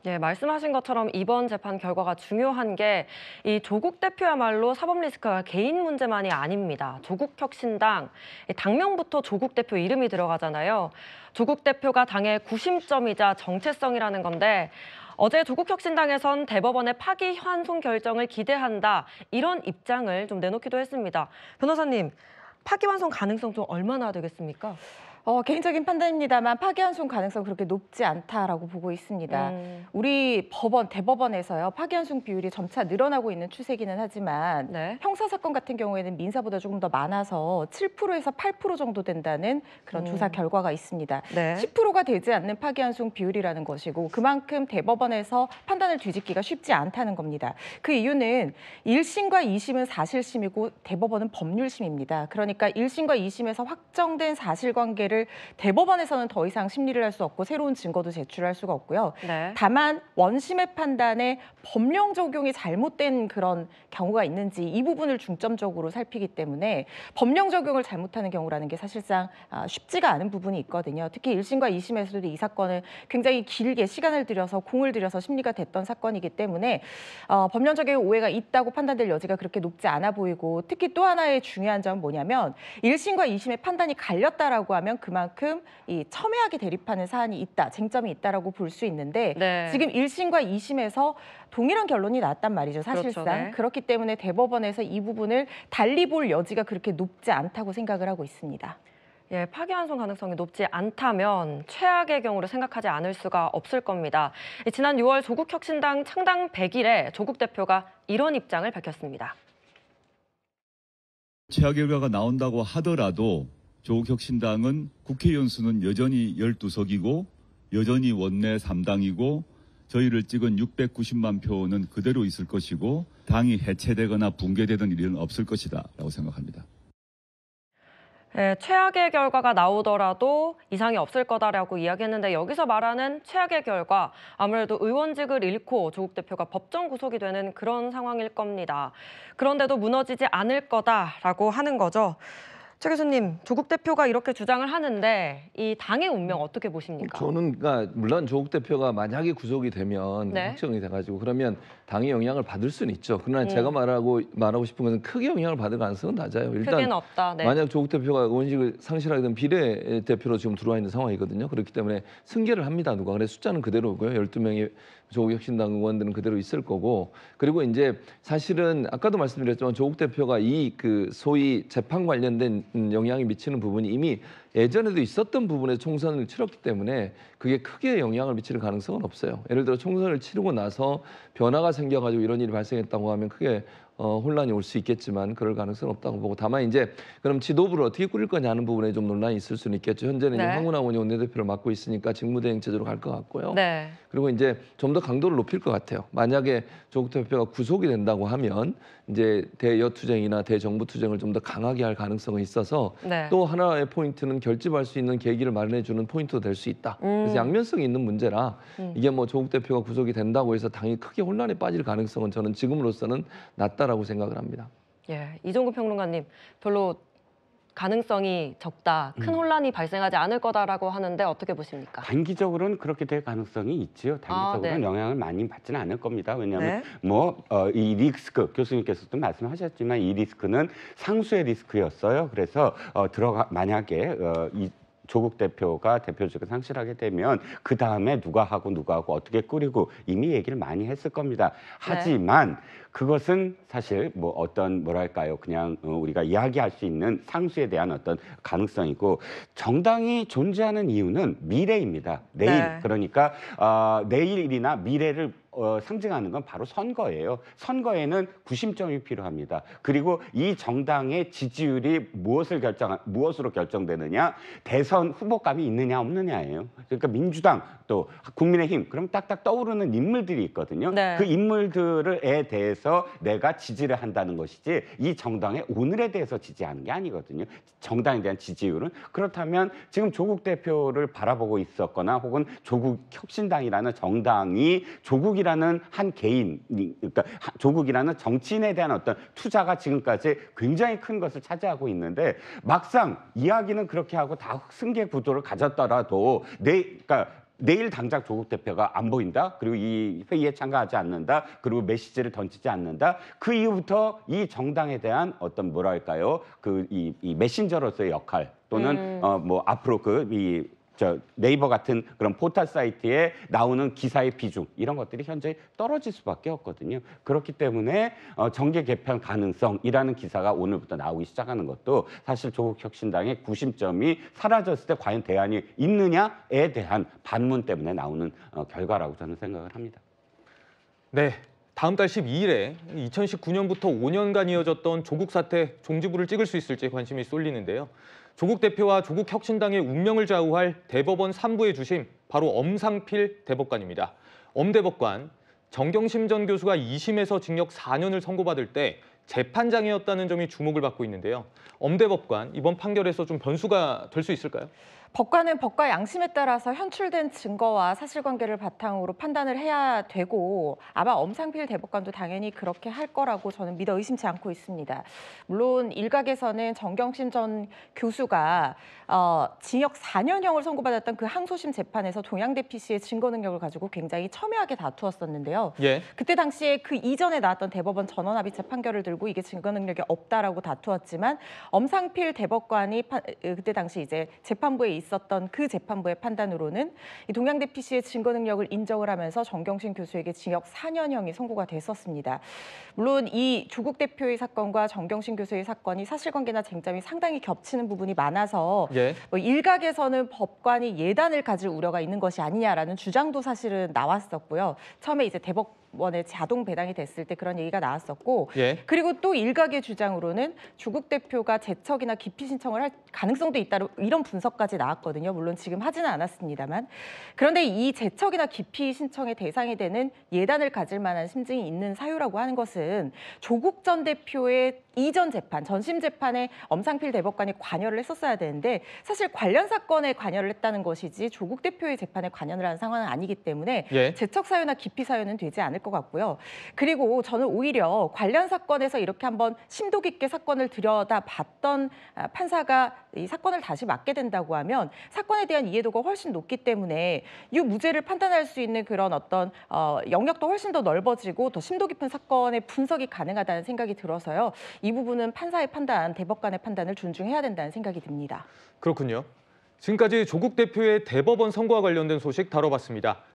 예, 말씀하신 것처럼 이번 재판 결과가 중요한 게 이 조국 대표야말로 사법 리스크가 개인 문제만이 아닙니다. 조국혁신당, 이 당명부터 조국 대표 이름이 들어가잖아요. 조국 대표가 당의 구심점이자 정체성이라는 건데 어제 조국혁신당에선 대법원의 파기환송 결정을 기대한다 이런 입장을 좀 내놓기도 했습니다. 변호사님, 파기환송 가능성 좀 얼마나 되겠습니까? 개인적인 판단입니다만 파기환송 가능성 그렇게 높지 않다라고 보고 있습니다. 우리 대법원에서요, 파기환송 비율이 점차 늘어나고 있는 추세기는 하지만 네. 형사 사건 같은 경우에는 민사보다 조금 더 많아서 7%에서 8% 정도 된다는 그런 조사 결과가 있습니다. 네. 10%가 되지 않는 파기환송 비율이라는 것이고 그만큼 대법원에서 판단을 뒤집기가 쉽지 않다는 겁니다. 그 이유는 1심과 2심은 사실심이고 대법원은 법률심입니다. 그러니까 1심과 2심에서 확정된 사실관계를 대법원에서는 더 이상 심리를 할 수 없고 새로운 증거도 제출할 수가 없고요. 네. 다만 원심의 판단에 법령 적용이 잘못된 그런 경우가 있는지 이 부분을 중점적으로 살피기 때문에 법령 적용을 잘못하는 경우라는 게 사실상 쉽지가 않은 부분이 있거든요. 특히 1심과 2심에서도 이 사건은 굉장히 길게 시간을 들여서 공을 들여서 심리가 됐던 사건이기 때문에 법령 적용에 오해가 있다고 판단될 여지가 그렇게 높지 않아 보이고 특히 또 하나의 중요한 점은 뭐냐면 1심과 2심의 판단이 갈렸다라고 하면 그만큼 이 첨예하게 대립하는 사안이 있다, 쟁점이 있다라고 볼 수 있는데 네. 지금 1심과 2심에서 동일한 결론이 나왔단 말이죠, 사실상. 그렇죠, 네. 그렇기 때문에 대법원에서 이 부분을 달리 볼 여지가 그렇게 높지 않다고 생각을 하고 있습니다. 예, 파기환송 가능성이 높지 않다면 최악의 경우를 생각하지 않을 수가 없을 겁니다. 지난 6월 조국혁신당 창당 100일에 조국 대표가 이런 입장을 밝혔습니다. 최악 결과가 나온다고 하더라도 조국혁신당은 국회의원 수는 여전히 12석이고 여전히 원내 3당이고 저희를 찍은 690만 표는 그대로 있을 것이고 당이 해체되거나 붕괴되던 일은 없을 것이다 라고 생각합니다. 예, 최악의 결과가 나오더라도 이상이 없을 거다라고 이야기했는데 여기서 말하는 최악의 결과 아무래도 의원직을 잃고 조국 대표가 법정 구속이 되는 그런 상황일 겁니다. 그런데도 무너지지 않을 거다라고 하는 거죠. 최 교수님, 조국 대표가 이렇게 주장을 하는데 이 당의 운명 어떻게 보십니까? 저는 그러니까 물론 조국 대표가 만약에 구속이 되면 네. 확정이 돼가지고 그러면 당의 영향을 받을 수는 있죠. 그러나 제가 말하고 싶은 것은 크게 영향을 받을 가능성은 낮아요. 일단 크게는 없다. 네. 만약 조국 대표가 의원직을 상실하게 되면 비례대표로 지금 들어와 있는 상황이거든요. 그렇기 때문에 승계를 합니다. 누가. 그래서 숫자는 그대로고요. 12명의 조국혁신당 의원들은 그대로 있을 거고 그리고 이제 사실은 아까도 말씀드렸지만 조국 대표가 이 그 소위 재판 관련된 영향이 미치는 부분이 이미 예전에도 있었던 부분에 총선을 치렀기 때문에 그게 크게 영향을 미칠 가능성은 없어요. 예를 들어 총선을 치르고 나서 변화가 생겨가지고 이런 일이 발생했다고 하면 크게 혼란이 올 수 있겠지만 그럴 가능성은 없다고 보고 다만 이제 그럼 지도부를 어떻게 꾸릴 거냐 하는 부분에 좀 논란이 있을 수는 있겠죠. 현재는 네. 이제 황운하 의원이 원내대표를 맡고 있으니까 직무대행 체제로 갈 것 같고요. 네. 그리고 이제 좀 더 강도를 높일 것 같아요. 만약에 조국 대표가 구속이 된다고 하면 이제 대여투쟁이나 대정부 투쟁을 좀 더 강하게 할 가능성이 있어서 네. 또 하나의 포인트는 결집할 수 있는 계기를 마련해주는 포인트도 될 수 있다. 그래서 양면성이 있는 문제라 이게 뭐 조국 대표가 구속이 된다고 해서 당이 크게 혼란에 빠질 가능성은 저는 지금으로서는 낮다라고 생각을 합니다. 예, 이종구 평론가님 별로 가능성이 적다, 큰 혼란이 발생하지 않을 거다라고 하는데 어떻게 보십니까? 단기적으로는 그렇게 될 가능성이 있지요. 단기적으로는 네. 영향을 많이 받지는 않을 겁니다. 왜냐하면 네. 이 리스크, 교수님께서도 말씀하셨지만 이 리스크는 상수의 리스크였어요. 그래서 만약에 이 조국 대표가 대표직을 상실하게 되면 그 다음에 누가 하고 어떻게 꾸리고 이미 얘기를 많이 했을 겁니다. 하지만 그것은 사실 뭐 어떤 뭐랄까요, 그냥 우리가 이야기할 수 있는 상수에 대한 어떤 가능성이고 정당이 존재하는 이유는 미래입니다. 내일. 네. 그러니까 내일이나 미래를 상징하는 건 바로 선거예요. 선거에는 구심점이 필요합니다. 그리고 이 정당의 지지율이 무엇으로 결정되느냐? 대선 후보감이 있느냐 없느냐예요. 그러니까 민주당 또 국민의힘 그럼 딱딱 떠오르는 인물들이 있거든요. 네. 그 인물들에 대해서 내가 지지를 한다는 것이지 이 정당의 오늘에 대해서 지지하는 게 아니거든요. 정당에 대한 지지율은. 그렇다면 지금 조국 대표를 바라보고 있었거나 혹은 조국혁신당이라는 정당이 조국이라는 한 개인, 그러니까 조국이라는 정치인에 대한 어떤 투자가 지금까지 굉장히 큰 것을 차지하고 있는데 막상 이야기는 그렇게 하고 다 승계 구도를 가졌더라도 그러니까 내일 당장 조국 대표가 안 보인다. 그리고 이 회의에 참가하지 않는다. 그리고 메시지를 던지지 않는다. 그 이후부터 이 정당에 대한 어떤 뭐랄까요? 이 메신저로서의 역할 또는 뭐 앞으로 네이버 같은 그런 포털 사이트에 나오는 기사의 비중 이런 것들이 현저히 떨어질 수밖에 없거든요. 그렇기 때문에 정계 개편 가능성이라는 기사가 오늘부터 나오기 시작하는 것도 사실 조국혁신당의 구심점이 사라졌을 때 과연 대안이 있느냐에 대한 반문 때문에 나오는 결과라고 저는 생각을 합니다. 네, 다음 달 12일에 2019년부터 5년간 이어졌던 조국 사태 종지부를 찍을 수 있을지 관심이 쏠리는데요. 조국 대표와 조국 혁신당의 운명을 좌우할 대법원 3부의 주심, 바로 엄상필 대법관입니다. 엄 대법관, 정경심 전 교수가 2심에서 징역 4년을 선고받을 때 재판장이었다는 점이 주목을 받고 있는데요. 엄 대법관, 이번 판결에서 좀 변수가 될 수 있을까요? 법관은 법과 양심에 따라서 현출된 증거와 사실관계를 바탕으로 판단을 해야 되고 아마 엄상필 대법관도 당연히 그렇게 할 거라고 저는 믿어 의심치 않고 있습니다. 물론 일각에서는 정경심 전 교수가 징역 4년형을 선고받았던 그 항소심 재판에서 동양대 PC의 증거 능력을 가지고 굉장히 첨예하게 다투었었는데요. 예. 그때 당시에 그 이전에 나왔던 대법원 전원합의체 판결을 들고 이게 증거 능력이 없다라고 다투었지만 엄상필 대법관이 그때 당시 이제 재판부에 있었던 그 재판부의 판단으로는 이 동양대 PC의 증거 능력을 인정을 하면서 정경심 교수에게 징역 4년형이 선고가 됐었습니다. 물론 이 조국 대표의 사건과 정경심 교수의 사건이 사실관계나 쟁점이 상당히 겹치는 부분이 많아서 예. 뭐 일각에서는 법관이 예단을 가질 우려가 있는 것이 아니냐라는 주장도 사실은 나왔었고요. 처음에 이제 대법원에 자동 배당이 됐을 때 그런 얘기가 나왔었고 예. 그리고 또 일각의 주장으로는 조국 대표가 재척이나 기피 신청을 할 가능성도 있다 이런 분석까지 나왔거든요. 물론 지금 하지는 않았습니다만. 그런데 이 재척이나 기피 신청의 대상이 되는 예단을 가질 만한 심증이 있는 사유라고 하는 것은 조국 전 대표의 이전 재판, 전심 재판에 엄상필 대법관이 관여를 했었어야 되는데 사실 관련 사건에 관여를 했다는 것이지 조국 대표의 재판에 관여를 한 상황은 아니기 때문에 예. 재척 사유나 기피 사유는 되지 않을 것 같고요. 그리고 저는 오히려 관련 사건에서 이렇게 한번 심도 깊게 사건을 들여다봤던 판사가 이 사건을 다시 맡게 된다고 하면 사건에 대한 이해도가 훨씬 높기 때문에 이 무죄를 판단할 수 있는 그런 어떤 영역도 훨씬 더 넓어지고 더 심도 깊은 사건의 분석이 가능하다는 생각이 들어서요. 이 부분은 판사의 판단, 대법관의 판단을 존중해야 된다는 생각이 듭니다. 그렇군요. 지금까지 조국 대표의 대법원 선고와 관련된 소식 다뤄봤습니다.